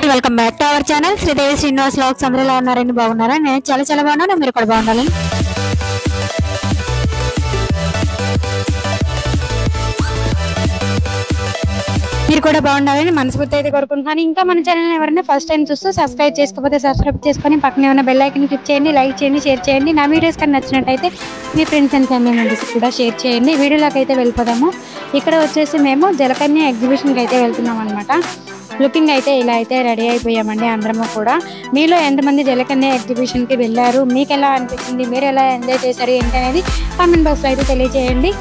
And welcome back to our channel Sridevi Srinivas vlogs. అందరూ ఎలా ఉన్నారని బాగున్నారా? నేను చాలా బాగున్నాను. మీరు కూడా బాగుండాలని మనస్ఫూర్తి అయితే కోరుకుంటున్నాను. ఇంకా మన ఛానల్ ఎవరైనా ఫస్ట్ టైం చూస్తూ సబ్స్క్రైబ్ చేసుకోకపోతే సబ్స్క్రైబ్ చేసుకొని పక్కనే ఉన్న బెల్ ఐకాన్ క్లిక్ చేయండి, లైక్ చేయండి, షేర్ చేయండి. నా వీడియోస్ కానీ నచ్చినట్టయితే మీ ఫ్రెండ్స్ అండ్ ఫ్యామిలీ మెంబర్స్ కూడా షేర్ చేయండి. వీడియోలోకి అయితే వెళ్ళిపోదాము. ఇక్కడ వచ్చేసి మేము జలకన్య ఎగ్జిబిషన్కి అయితే వెళ్తున్నాం అనమాట. లుకింగ్ అయితే ఇలా అయితే రెడీ అయిపోయామండి అందరము కూడా. మీలో ఎంతమంది జలకన్య ఎగ్జిబిషన్కి వెళ్ళారు, మీకు ఎలా అనిపించింది, మీరు ఎలా ఎంజాయ్ చేశారు ఏంటి అనేది కామెంట్ బాక్స్లో అయితే తెలియజేయండి.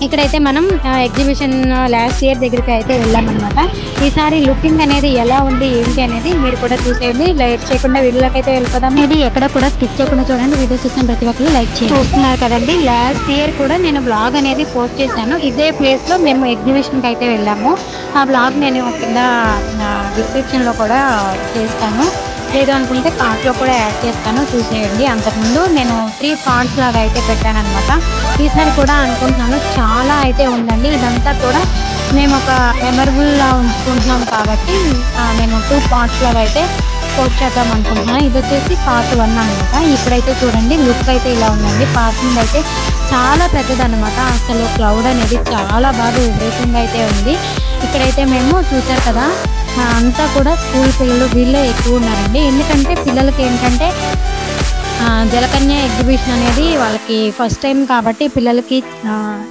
ఇక్కడైతే మనం ఎగ్జిబిషన్ లాస్ట్ ఇయర్ దగ్గరికి అయితే వెళ్ళామన్నమాట. ఈసారి లుకింగ్ అనేది ఎలా ఉంది ఏంటి అనేది మీరు కూడా చూసేయండి. లైక్ చేయకుండా వీడియోలోకి అయితే వెళ్ళిపోదాం. ఇది ఎక్కడ కూడా స్కిప్ చేయకుండా చూడండి. వీడియో చూసిన ప్రతి ఒక్కరు లైక్ చేయండి. చూస్తున్నారు కదండి, లాస్ట్ ఇయర్ కూడా నేను బ్లాగ్ అనేది పోస్ట్ చేశాను. ఇదే ప్లేస్లో మేము ఎగ్జిబిషన్కి అయితే వెళ్ళాము. ఆ బ్లాగ్ నేను కింద డిస్క్రిప్షన్లో కూడా చేస్తాను, లేదు అనుకుంటే కార్ట్లో కూడా యాడ్ చేస్తాను, చూసేయండి. అంతకుముందు నేను 3 పార్ట్స్ లాగా అయితే పెట్టాను అనమాట. ఈసారి కూడా అనుకుంటున్నాను చాలా అయితే ఉందండి. ఇదంతా కూడా మేము ఒక మెమరబుల్లా ఉంచుకుంటున్నాం కాబట్టి నేను 2 పార్ట్స్ లాగా అయితే పోస్ట్ చేద్దాం అనుకుంటున్నాను. ఇది వచ్చేసి పార్ట్ 1 అనమాట. ఇప్పుడైతే చూడండి లుక్ అయితే ఇలా ఉందండి. పార్కింగ్ అయితే చాలా పెద్దదన్నమాట. అసలు క్లౌడ్ అనేది చాలా బాగా విపరీతంగా అయితే ఉంది. ఇక్కడైతే మేము చూసారు కదా, అంతా కూడా స్కూల్ పిల్లలు వీళ్ళే ఎక్కువ ఉన్నారండి. ఎందుకంటే పిల్లలకి ఏంటంటే జలకన్య ఎగ్జిబిషన్ అనేది వాళ్ళకి ఫస్ట్ టైం కాబట్టి పిల్లలకి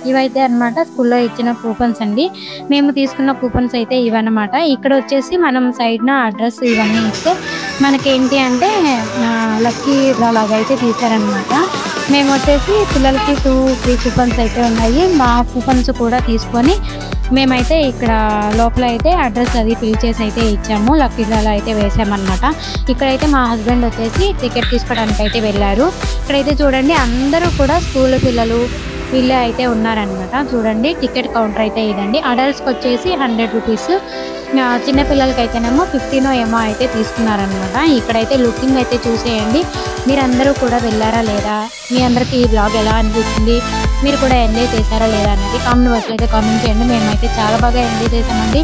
ఇవైతే అనమాట స్కూల్లో ఇచ్చిన కూపన్స్ అండి. మేము తీసుకున్న కూపన్స్ అయితే ఇవన్నమాట. ఇక్కడ వచ్చేసి మనం సైడ్న అడ్రస్ ఇవన్నీ ఇస్తే మనకేంటి అంటే లక్కీ లాగా అయితే తీశారనమాట. మేము వచ్చేసి పిల్లలకి 2-3 కూపన్స్ అయితే ఉన్నాయి. మా కూపన్స్ కూడా తీసుకొని మేమైతే ఇక్కడ లోపల అయితే అడ్రస్ అది ఫిల్ చేసి అయితే ఇచ్చాము. లక్కీ డ్రాలో అయితే వేసామన్నమాట. ఇక్కడైతే మా హస్బెండ్ వచ్చేసి టికెట్ తీసుకోవడానికి అయితే వెళ్ళారు. ఇక్కడైతే చూడండి అందరూ కూడా స్కూల్ పిల్లలు వీళ్ళే అయితే ఉన్నారనమాట. చూడండి టికెట్ కౌంటర్ అయితే ఇదండి. అడల్ట్స్కి వచ్చేసి 100 రూపీస్, చిన్నపిల్లలకి అయితేనేమో 15 ఏమో అయితే తీసుకున్నారనమాట. ఇక్కడైతే లుకింగ్ అయితే చూసేయండి. మీరందరూ కూడా వెళ్ళారా లేదా, మీ అందరికీ ఈ బ్లాగ్ ఎలా అనిపించింది, మీరు కూడా ఎంజాయ్ చేశారా లేదా అనేది కామెంట్ బాక్స్లో అయితే కామెంట్ చేయండి. మేమైతే చాలా బాగా ఎంజాయ్ చేసామండి.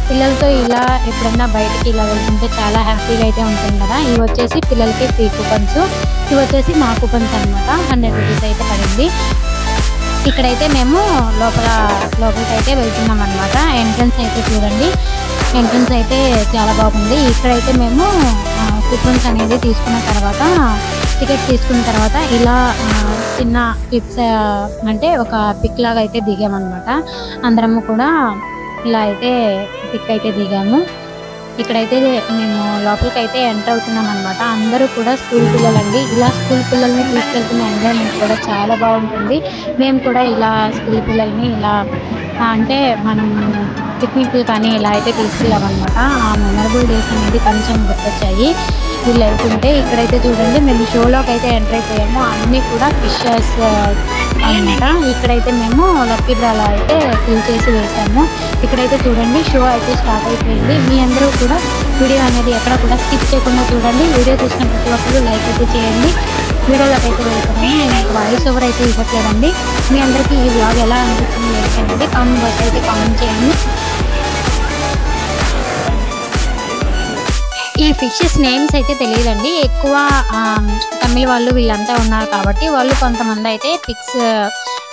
పిల్లలతో ఇలా ఎప్పుడన్నా బయటికి ఇలా వెళ్తుంటే చాలా హ్యాపీగా అయితే ఉంటుంది కదా. ఇవి వచ్చేసి పిల్లలకి 3 కూపన్స్, ఇవి వచ్చేసి మా కూపన్స్ అనమాట. 100 రూపీస్ అయితే పడింది. ఇక్కడైతే మేము లోపలికి అయితే వెళ్తున్నాం అనమాట. ఎంట్రన్స్ అయితే చూడండి, ఎంట్రన్స్ అయితే చాలా బాగుంది. ఇక్కడైతే మేము కూపన్స్ అనేది తీసుకున్న తర్వాత, టికెట్ తీసుకున్న తర్వాత ఇలా చిన్న క్లిప్స్ అంటే ఒక పిక్ లాగా అయితే దిగామన్నమాట. అందరము కూడా ఇలా అయితే పిక్ అయితే దిగాము. ఇక్కడైతే మేము లోపలికి అయితే ఎంటర్ అవుతున్నాం అనమాట. అందరూ కూడా స్కూల్ పిల్లలండి. ఇలా స్కూల్ పిల్లల్ని తీసుకెళ్తున్న ఎంజాయ్మెంట్ కూడా చాలా బాగుంటుంది. మేము కూడా ఇలా స్కూల్ పిల్లల్ని ఇలా అంటే మనం పిక్నిక్ కానీ ఇలా అయితే తీసుకెళ్ళామన్నమాట. ఆ మెమరబుల్ డేస్ అనేది కొంచెం గుర్తొచ్చాయి వీళ్ళు వెళ్తుంటే. ఇక్కడైతే చూడండి మేము షోలోకి అయితే ఎంటర్ అయిపోయాము. అన్నీ కూడా ఫిషెస్ అనమాట. ఇక్కడైతే మేము లక్కీ డ్రాలో అయితే ఫిల్ చేసి వేసాము. ఇక్కడైతే చూడండి షో అయితే స్టార్ట్ అయిపోయింది. మీ అందరూ కూడా వీడియో అనేది ఎక్కడ కూడా స్కిప్ చేయకుండా చూడండి. వీడియో చూసిన ప్రతి ఒక్కరు లైక్ అయితే చేయండి. వీడియోలోకి అయితే వెళ్తున్నాము. నేను వాయిస్ ఓవర్ అయితే ఇవ్వట్లేదండి. మీ అందరికీ ఈ వ్లాగ్ ఎలా అనిపించింది ఏంటంటే కామెంట్ బాక్స్ అయితే కామెంట్ చేయండి. ఈ ఫిషెస్ నేమ్స్ అయితే తెలియదండి. ఎక్కువ తమిళ వాళ్ళు వీళ్ళంతా ఉన్నారు కాబట్టి వాళ్ళు కొంతమంది అయితే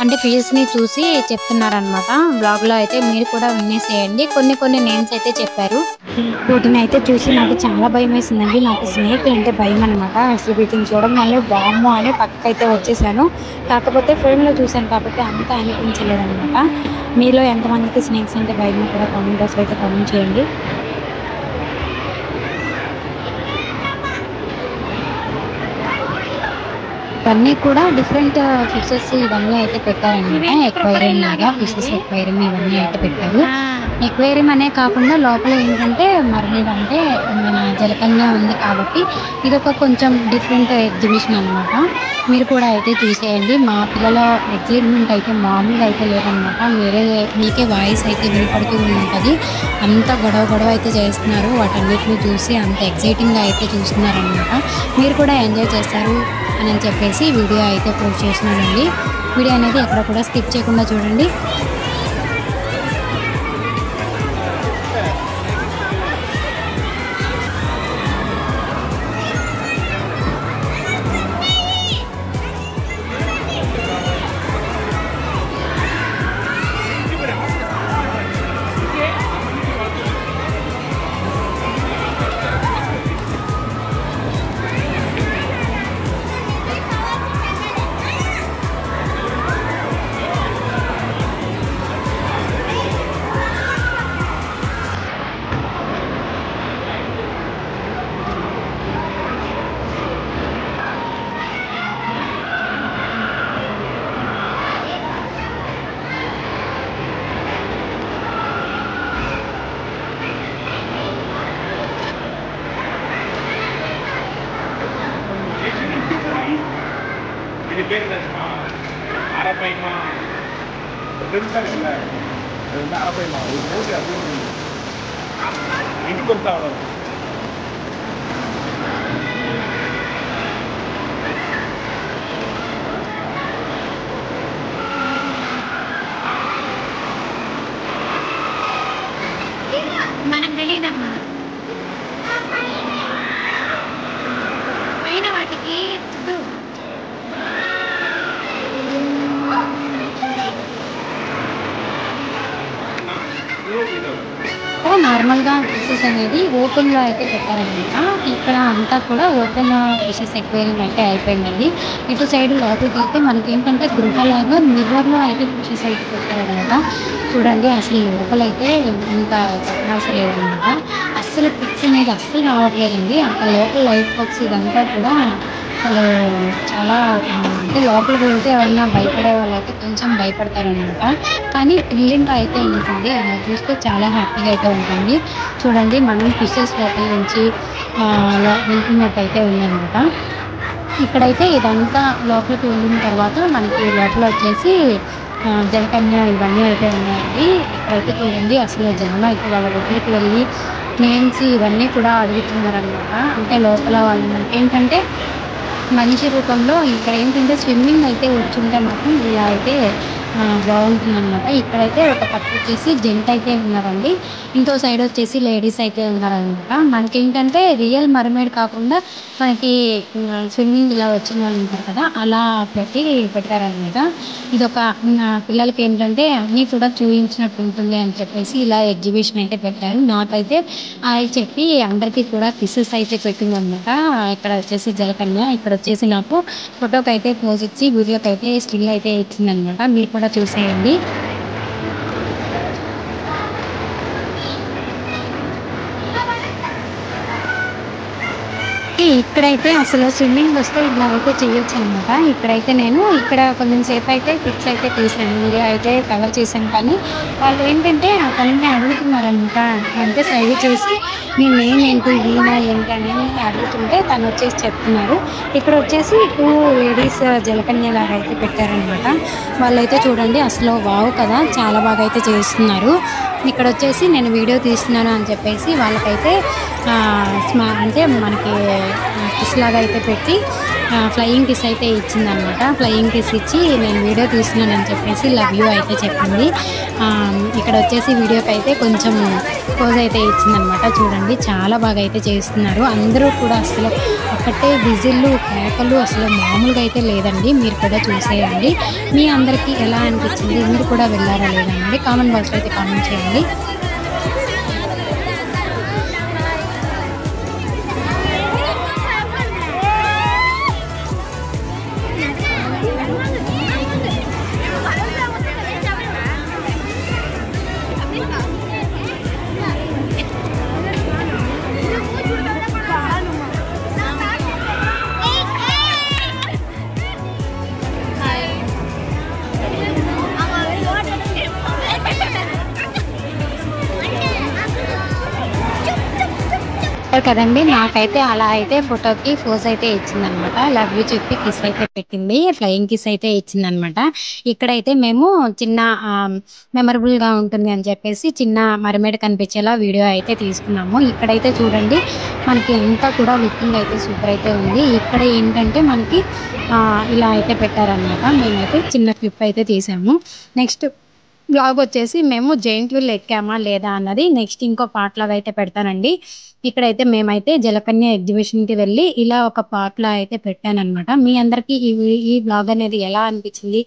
అంటే ఫిషెస్ని చూసి చెప్తున్నారనమాట. బ్లాగ్లో అయితే మీరు కూడా వినేసేయండి. కొన్ని నేమ్స్ అయితే చెప్పారు. వీటిని అయితే చూసి నాకు చాలా భయం వేసిందండి. నాకు స్నేక్ అంటే భయం అనమాట. అసలు వీటిని చూడడం వల్ల బామ్మో అని పక్కకైతే వచ్చేసాను. కాకపోతే ఫోన్లో చూశాను కాబట్టి అంతా అనిపించలేదన్నమాట. మీలో ఎంతమందికి స్నేక్స్ అంటే భయం కూడా కామెంట్ బాక్స్లో అయితే కామెంట్ చేయండి. ఇవన్నీ కూడా డిఫరెంట్ ఫిషెస్ ఇవన్నీ అయితే పెట్టారనమాట. ఎక్వేరియం లాగా ఫిషెస్ ఎక్వేరియం ఇవన్నీ అయితే పెట్టారు. ఎక్వేరియం అనే కాకుండా లోపల ఏంటంటే మర్మీడ్ అంటే మన జలకన్య ఉంది కాబట్టి ఇదొక కొంచెం డిఫరెంట్ ఎగ్జిబిషన్ అనమాట. మీరు కూడా అయితే చూసేయండి. మా పిల్లల ఎగ్జైట్మెంట్ అయితే మామూలుగా అయితే లేదనమాట. మీకే వాయిస్ అయితే వినపడుతూ ఉంటుంది. అంత గొడవ అయితే చేస్తున్నారు. వాటన్నిటిని చూసి అంత ఎగ్జైటింగ్గా అయితే చూస్తున్నారనమాట. మీరు కూడా ఎంజాయ్ చేస్తారు అని చెప్పేసి వీడియో అయితే పోస్ట్ చేస్తున్నానండి. వీడియో అనేది ఎక్కడ కూడా స్కిప్ చేయకుండా చూడండి. మనకు తెలియదమ్మా పైన వాటికి నార్మల్గా ఫిషెస్ అనేది ఓపెన్లో అయితే పెట్టారనమాట. ఇక్కడ అంతా కూడా ఓపెన్ ఫిషెస్ ఎక్వేరియం అయితే అయిపోయిందండి. ఇటు సైడ్ లోపలికి అయితే మనకి ఏంటంటే గృహలాగా మిర్రర్లో అయితే ఫిషెస్ అయితే పెట్టారనమాట. చూడండి అసలు లోపలైతే ఇంకా చెప్పనవసరం లేదనమాట. అస్సలు పిక్స్ అనేది అస్సలు రావట్లేదండి. అక్కడ లోపల లైట్ బాక్స్ ఇదంతా కూడా అసలు చాలా అంటే లోపలికి వెళ్తే ఎవరన్నా భయపడే వాళ్ళైతే కొంచెం భయపడతారనమాట. కానీ థ్రిల్లింగ్గా అయితే ఉంటుంది. అలా చూస్తే చాలా హ్యాపీగా అయితే ఉంటుంది. చూడండి మనం ఫిషెస్ లోపల నుంచి వెళ్తున్నట్టయితే ఉందన్నమాట. ఇక్కడైతే ఇదంతా లోపలికి వెళ్ళిన తర్వాత మనకి లోపల వచ్చేసి జలకన్య ఇవన్నీ అయితే ఉన్నాయండి. ఇక్కడైతే చూడండి అసలు జనం అయితే వాళ్ళ దగ్గరికి వెళ్ళి నేమ్స్ ఇవన్నీ కూడా అడుగుతున్నారనమాట. అంటే లోపల వాళ్ళు ఏంటంటే మనిషి రూపంలో ఇక్కడ ఏంటంటే స్విమ్మింగ్ అయితే వచ్చుంటే మాత్రం ఇలా అయితే బాగుంటుందన్నమాట. ఇక్కడైతే ఒక పక్క వచ్చేసి జెంట్ అయితే ఉన్నారండి, ఇంకో సైడ్ వచ్చేసి లేడీస్ అయితే ఉన్నారనమాట. మనకేంటంటే రియల్ మర్మేడ్ కాకుండా మనకి స్విమ్మింగ్ ఇలా వచ్చిన వాళ్ళు ఉంటారు కదా, అలా పెట్టారనమాట. ఇదొక పిల్లలకి ఏంటంటే అన్నీ కూడా చూపించినట్టు ఉంటుంది అని చెప్పేసి ఇలా ఎగ్జిబిషన్ అయితే పెట్టారు. నాకైతే అది చెప్పి అందరికీ కూడా ఫిషెస్ అయితే పెట్టిందనమాట. ఇక్కడ వచ్చేసి జలకన్య, ఇక్కడ వచ్చేసి నాకు ఫోటోకి అయితే పోజ్ ఇచ్చి వీడియోకి అయితే స్టిల్ అయితే ఇచ్చిందనమాట. మీరు కూడా చూసేయండి. ఇక్కడైతే అసలు స్విమ్మింగ్ వస్తే ఇలా అయితే చేయొచ్చు అనమాట. ఇక్కడైతే నేను ఇక్కడ కొంచెం సేపు అయితే పిక్స్ అయితే తీసాను, వీడియో అయితే కవర్ చేశాను. కానీ వాళ్ళు ఏంటంటే అతన్ని అడుగుతున్నారనమాట. అంటే సైడ్ చేసి మీ నేమ్ ఏంటి, ఈయన ఏంటి అనేది అడుగుతుంటే తను వచ్చేసి చెప్తున్నారు. ఇక్కడ వచ్చేసి 2 లేడీస్ జలకన్య లాగా అయితే పెట్టారనమాట. వాళ్ళైతే చూడండి అసలు వావ్ కదా, చాలా బాగా అయితే చేస్తున్నారు. ఇక్కడ వచ్చేసి నేను వీడియో తీస్తున్నాను అని చెప్పేసి వాళ్ళకైతే అంటే మనకి కిస్ లాగా అయితే పెట్టి ఫ్లయింగ్ కిస్ అయితే ఇచ్చిందనమాట. ఫ్లయింగ్ కిస్ ఇచ్చి నేను వీడియో తీస్తున్నాను అని చెప్పేసి లవ్ యూ అయితే చెప్పింది. ఇక్కడ వచ్చేసి వీడియోకి అయితే కొంచెం పోజ్ అయితే ఇచ్చిందనమాట. చూడండి చాలా బాగా అయితే చేస్తున్నారు అందరూ కూడా. అసలు ఒక్కటే విజిల్లు కేకలు అసలు మామూలుగా అయితే లేదండి. మీరు కూడా చూసేయండి. మీ అందరికీ ఎలా అనిపించింది, మీరు కూడా వెళ్ళారా లేదా అండి కామెంట్ బాక్స్లో అయితే కామెంట్ చేయండి. కదండి నాకైతే అలా అయితే ఫోటోకి పోజ్ అయితే ఇచ్చిందనమాట. లవ్ యూ చెప్పి కిస్ అయితే పెట్టింది, ఫ్లయింగ్ కిస్ అయితే ఇచ్చిందనమాట. ఇక్కడైతే మేము చిన్న మెమరబుల్ గా ఉంటుంది అని చెప్పేసి చిన్న మర్మేడ్ కనిపించేలా వీడియో అయితే తీసుకున్నాము. ఇక్కడైతే చూడండి మనకి అంతా కూడా లుకింగ్ అయితే సూపర్ అయితే ఉంది. ఇక్కడ ఏంటంటే మనకి ఇలా అయితే పెట్టారనమాట. మేమైతే చిన్న క్లిప్ అయితే తీసాము. నెక్స్ట్ బ్లాగ్ వచ్చేసి మేము జైంట్ వీల్ ఎక్కామా లేదా అన్నది నెక్స్ట్ ఇంకో పార్ట్ లాగా అయితే పెడతానండి. ఇక్కడైతే మేమైతే జలకన్య ఎగ్జిబిషన్కి వెళ్ళి ఇలా ఒక పార్ట్ లా అయితే పెట్టానన్నమాట. మీ అందరికీ ఈ బ్లాగ్ అనేది ఎలా అనిపించింది,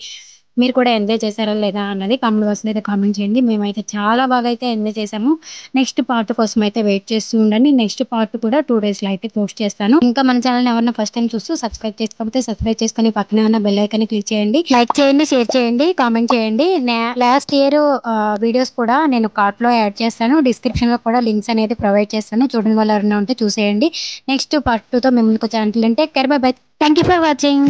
మీరు కూడా ఎంజాయ్ చేశారా లేదా అన్నది కామెంట్ బాక్స్లో అయితే కామెంట్ చేయండి. మేమైతే చాలా బాగా అయితే ఎంజాయ్ చేసాము. నెక్స్ట్ పార్ట్ కోసం అయితే వెయిట్ చేస్తూ ఉండండి. నెక్స్ట్ పార్ట్ కూడా 2 డేస్లో అయితే పోస్ట్ చేస్తాను. ఇంకా మన ఛానల్ ఎవరైనా ఫస్ట్ టైం చూస్తూ సబ్స్క్రైబ్ చేసుకోకపోతే సబ్స్క్రైబ్ చేసుకొని పక్కనే ఉన్న బెల్ ఐకాన్ క్లిక్ చేయండి. లైక్ చేయండి, షేర్ చేయండి, కామెంట్ చేయండి. లాస్ట్ ఇయర్ వీడియోస్ కూడా నేను కార్ట్లో యాడ్ చేస్తాను. డిస్క్రిప్షన్లో కూడా లింక్స్ అనేది ప్రొవైడ్ చేస్తాను. చూడని వాళ్ళు ఎవరైనా ఉంటే చూసేయండి. నెక్స్ట్ పార్ట్ 2తో మేము ముందుకు వచ్చాను. అంటే care bye by. Thank you for watching.